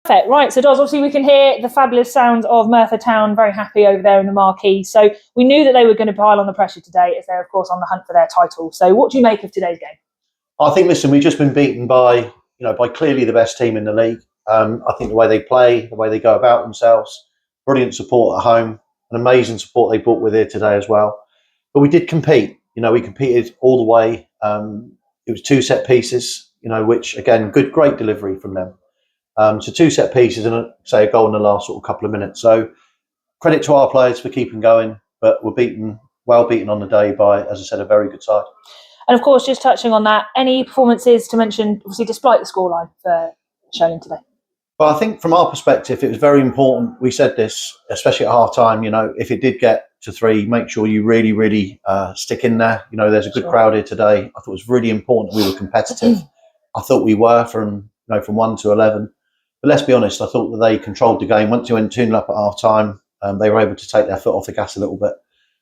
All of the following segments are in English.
Perfect. Right, so Doz, obviously we can hear the fabulous sounds of Merthyr Town, very happy over there in the marquee. So we knew that they were going to pile on the pressure today, as they're of course on the hunt for their title. So what do you make of today's game? I think, listen, we've just been beaten by clearly the best team in the league. I think the way they play, the way they go about themselves, brilliant support at home, an amazing support they brought with here today as well. But we did compete. We competed all the way. It was 2 set pieces, which again, great delivery from them. So 2 set pieces and a goal in the last sort of couple of minutes. So credit to our players for keeping going, but we're well beaten on the day by, as I said, a very good side. And of course, just touching on that, any performances to mention, obviously, despite the scoreline for Sholing today? Well, I think from our perspective, it was very important. We said this, especially at half time, if it did get to 3, make sure you really, really stick in there. There's a good crowd here today. I thought it was really important we were competitive. I thought we were from 1 to 11. But let's be honest, I thought that they controlled the game. Once you went 2-0 up at half time, they were able to take their foot off the gas a little bit,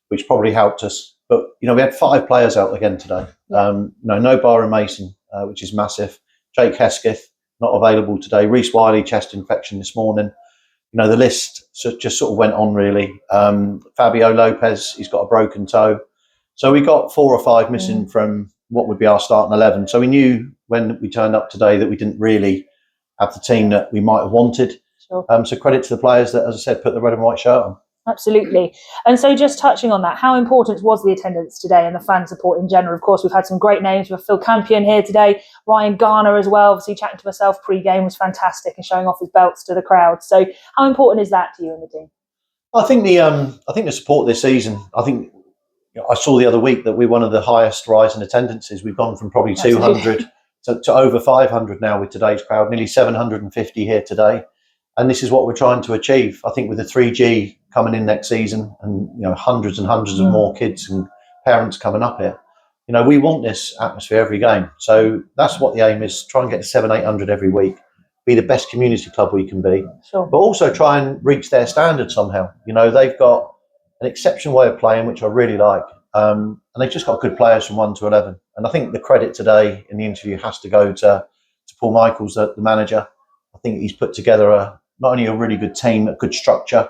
which probably helped us. But, we had 5 players out again today. No Byron Mason, which is massive. Jake Hesketh, not available today. Reece Wiley, chest infection this morning. The list just sort of went on, really. Fabio Lopez, he's got a broken toe. So we got 4 or 5 missing from what would be our starting 11. So we knew when we turned up today that we didn't really have the team that we might have wanted. Sure. So credit to the players that, as I said, put the red and white shirt on. Absolutely. And so just touching on that, how important was the attendance today and the fan support in general? Of course, we've had some great names. We've Phil Campion here today, Ryan Garner as well. Obviously, chatting to myself pre-game was fantastic and showing off his belts to the crowd. So how important is that to you and the team? I think the support this season, I saw the other week that we're one of the highest rise in attendances. We've gone from probably 200 to over 500 now with today's crowd, nearly 750 here today. And this is what we're trying to achieve. I think with the 3G coming in next season and, hundreds and hundreds of more kids and parents coming up here, we want this atmosphere every game. So that's what the aim is, try and get 700-800 every week, be the best community club we can be, sure. But also try and reach their standards somehow. They've got an exceptional way of playing, which I really like. And they've just got good players from 1 to 11. And I think the credit today in the interview has to go to Paul Michaels, the manager. I think he's put together not only a really good team, a good structure.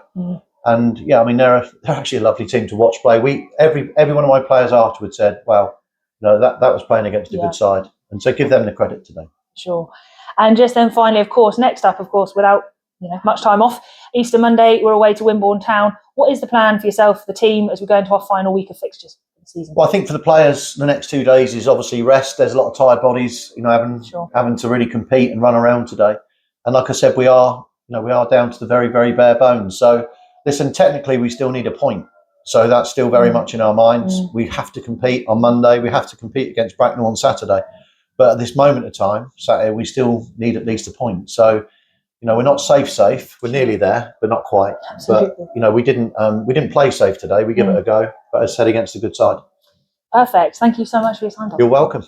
And they're actually a lovely team to watch play. Every one of my players afterwards said, well, that was playing against a good side. And so give them the credit today. Sure. And just then finally, of course, next up, of course, without much time off, Easter Monday, we're away to Wimborne Town. What is the plan for yourself, the team, as we go into our final week of fixtures for the season? Well, I think for the players, the next 2 days is obviously rest. There's a lot of tired bodies, having to really compete and run around today. And like I said, we are down to the very, very bare bones. So listen, technically we still need a point. So that's still very much in our minds. We have to compete on Monday. We have to compete against Bracknell on Saturday. But at this moment of time, Saturday, we still need at least a point. So, we're not safe. We're nearly there, but not quite. Absolutely. But, we didn't play safe today. We give it a go, but as I said, against a good side. Perfect. Thank you so much for your time, Dom. You're welcome.